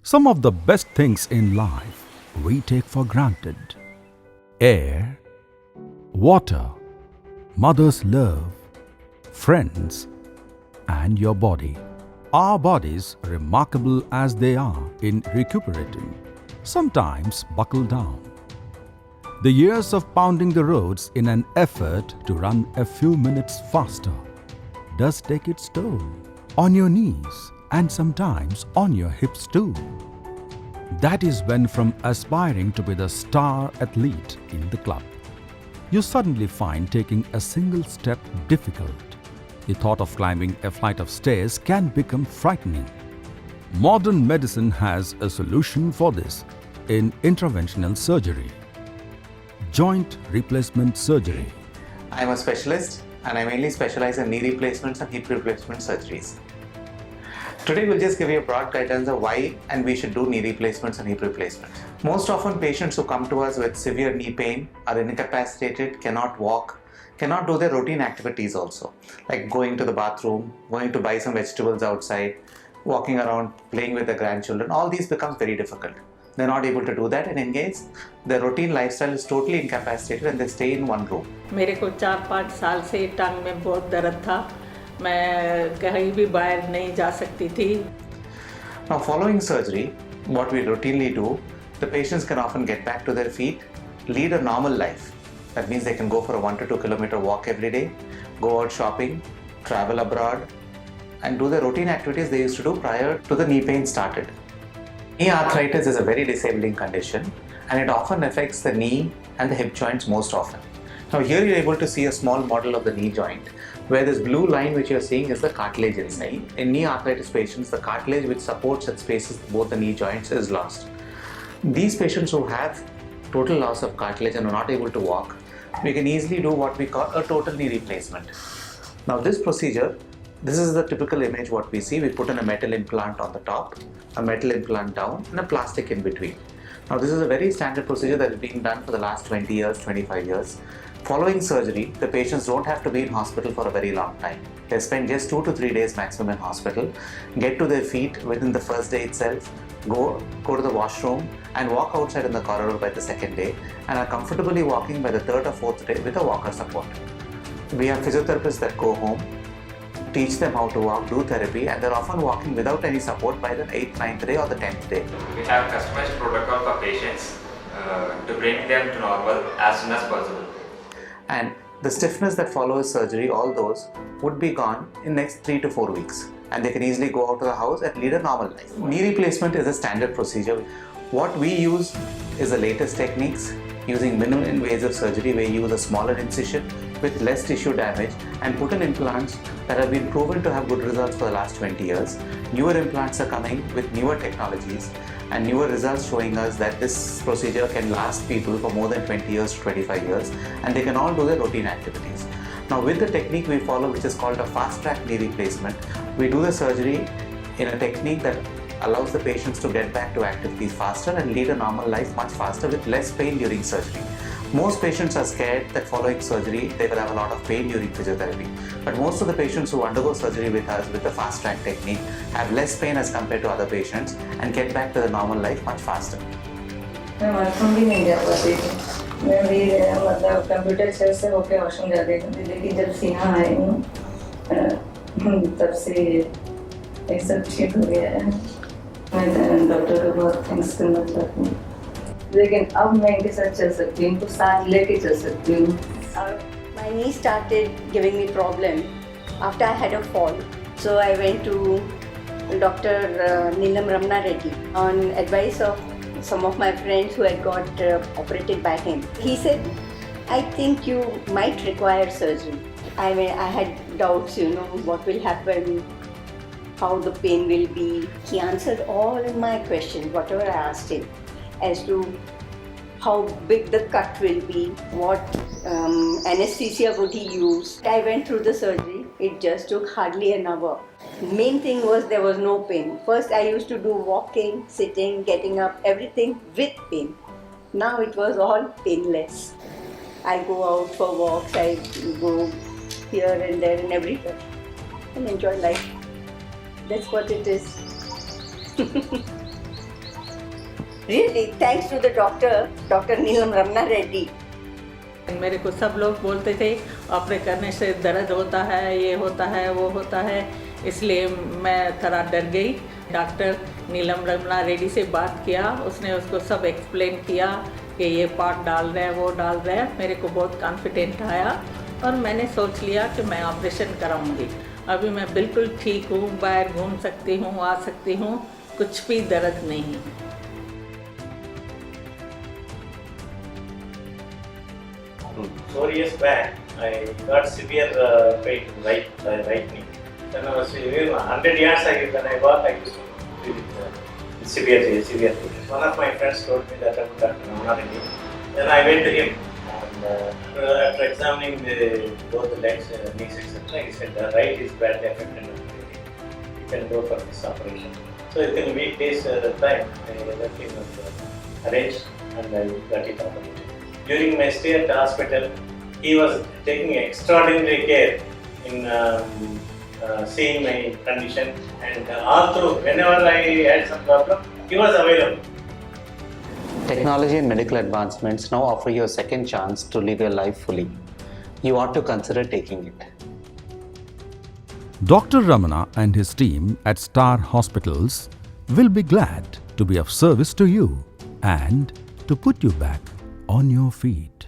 Some of the best things in life we take for granted: air, water, mother's love, friends, and your body. Our bodies, remarkable as they are in recuperating, sometimes buckle down. The years of pounding the roads in an effort to run a few minutes faster does take its toll on your knees and sometimes on your hips too. That is when, from aspiring to be the star athlete in the club, you suddenly find taking a single step difficult. The thought of climbing a flight of stairs can become frightening. Modern medicine has a solution for this in interventional surgery: joint replacement surgery. I'm a specialist and I mainly specialize in knee replacements and hip replacement surgeries. Today we'll just give you a broad guidance of why and we should do knee replacements and hip replacements. Most often patients who come to us with severe knee pain are incapacitated, cannot walk, cannot do their routine activities also, like going to the bathroom, going to buy some vegetables outside, walking around, playing with the grandchildren. All these becomes very difficult. They're not able to do that, and in case their routine lifestyle is totally incapacitated and they stay in one room. मेरे को 4-5 साल से टांग में बहुत दर्द था, मैं कहीं भी बाहर नहीं जा सकती थी. Now, following surgery, what we routinely do, the patients can often get back to their feet, lead a normal life. That means they can go for a 1 to 2 kilometer walk every day, go out shopping, travel abroad, and do the routine activities they used to do prior to the knee pain started. Knee arthritis is a very disabling condition, and it often affects the knee and the hip joints most often. Now here you're able to see a small model of the knee joint, where this blue line which you're seeing is the cartilage inside. In knee arthritis patients, the cartilage which supports and spaces both the knee joints is lost. These patients who have total loss of cartilage and are not able to walk, we can easily do what we call a total knee replacement. Now this procedure, this is the typical image what we see. We put in a metal implant on the top, a metal implant down, and a plastic in between. Now this is a very standard procedure that is being done for the last 20 years, 25 years. Following surgery, the patients don't have to be in hospital for a very long time. They spend just 2 to 3 days maximum in hospital, get to their feet within the first day itself, go to the washroom and walk outside in the corridor by the second day, and are comfortably walking by the third or fourth day with a walker support. We have physiotherapists that go home, teach them how to walk, do therapy, and they're often walking without any support by the 8th, 9th day or the 10th day. We have customized protocol for patients to bring them to normal as soon as possible. And the stiffness that follows surgery, all those would be gone in next 3 to 4 weeks, and they can easily go out to the house and lead a normal life. Knee replacement is a standard procedure. What we use is the latest techniques using minimally invasive surgery. We use a smaller incision with less tissue damage and put in implants that have been proven to have good results for the last 20 years. Newer implants are coming with newer technologies and newer results showing us that this procedure can last people for more than 20 years to 25 years, and they can all do their routine activities. Now with the technique we follow, which is called a fast track knee replacement, we do the surgery in a technique that allows the patients to get back to activities faster and lead a normal life much faster with less pain during surgery. Most patients are scared that following surgery they will have a lot of pain during physiotherapy, but most of the patients who undergo surgery with us with the fast track technique have less pain as compared to other patients and get back to the normal life much faster. मैं washroom भी नहीं जा पाती थी. मैं भी मतलब computer chair से होकर वॉशरूम जाती थी, लेकिन जब से यहाँ आई हूँ तब से ये सब ठीक हो गया है. मैं डॉक्टर को बहुत थैंक्स करना चाहती हूँ, लेकिन अब मैं इनके साथ चल सकती हूँ, इनको साथ लेके चल सकती हूँ. My knee started giving me problem after I had a fall. So I went to Dr. Neelam Ramana Reddy on advice of some of my friends who had got operated by him. He said, I think you might require surgery. I had doubts, what will happen, how the pain will be. He answered all my questions, whatever I asked him, as to how big the cut will be, what anesthesia would he use. I went through the surgery. It just took hardly an hour. Main thing was there was no pain. First I used to do walking, sitting, getting up, everything with pain. Now it was all painless. I go out for walks, I go here and there and everywhere and enjoy life. That's what it is. Really, thanks to the doctor, Dr. Neelam Ramana Reddy. मेरे को सब लोग बोलते थे operate करने से दर्द होता है, ये होता है, वो होता है, इसलिए मैं थोड़ा डर गई। डॉक्टर नीलम रमना रेड्डी से बात किया, उसने उसको सब एक्सप्लेन किया कि ये पार्ट डाल रहे हैं, वो डाल रहे हैं। मेरे को बहुत कॉन्फिडेंट आया और मैंने सोच लिया कि मैं ऑपरेशन कराऊंगी। अभी मैं बिल्कुल ठीक हूँ, बाहर घूम सकती हूँ, आ सकती हूँ, कुछ भी दर्द नहीं। 4 years back, I got severe pain in right knee. When I was 100 yards, when I walk, I used to feel severe pain. One of my friends told me that I'm Dr. Ramana Reddy. Then I went to him, and after examining both the legs, knees, etc., he said the right is badly affected. You can go for this operation. So within weekdays time, everything was arranged and I got it operated. During my stay at the hospital, he was taking extraordinary care in seeing my condition, and all through, whenever I had some problem, he was available. Technology and medical advancements now offer you a second chance to live your life fully. You ought to consider taking it. Dr. Ramana and his team at Star Hospitals will be glad to be of service to you and to put you back on your feet.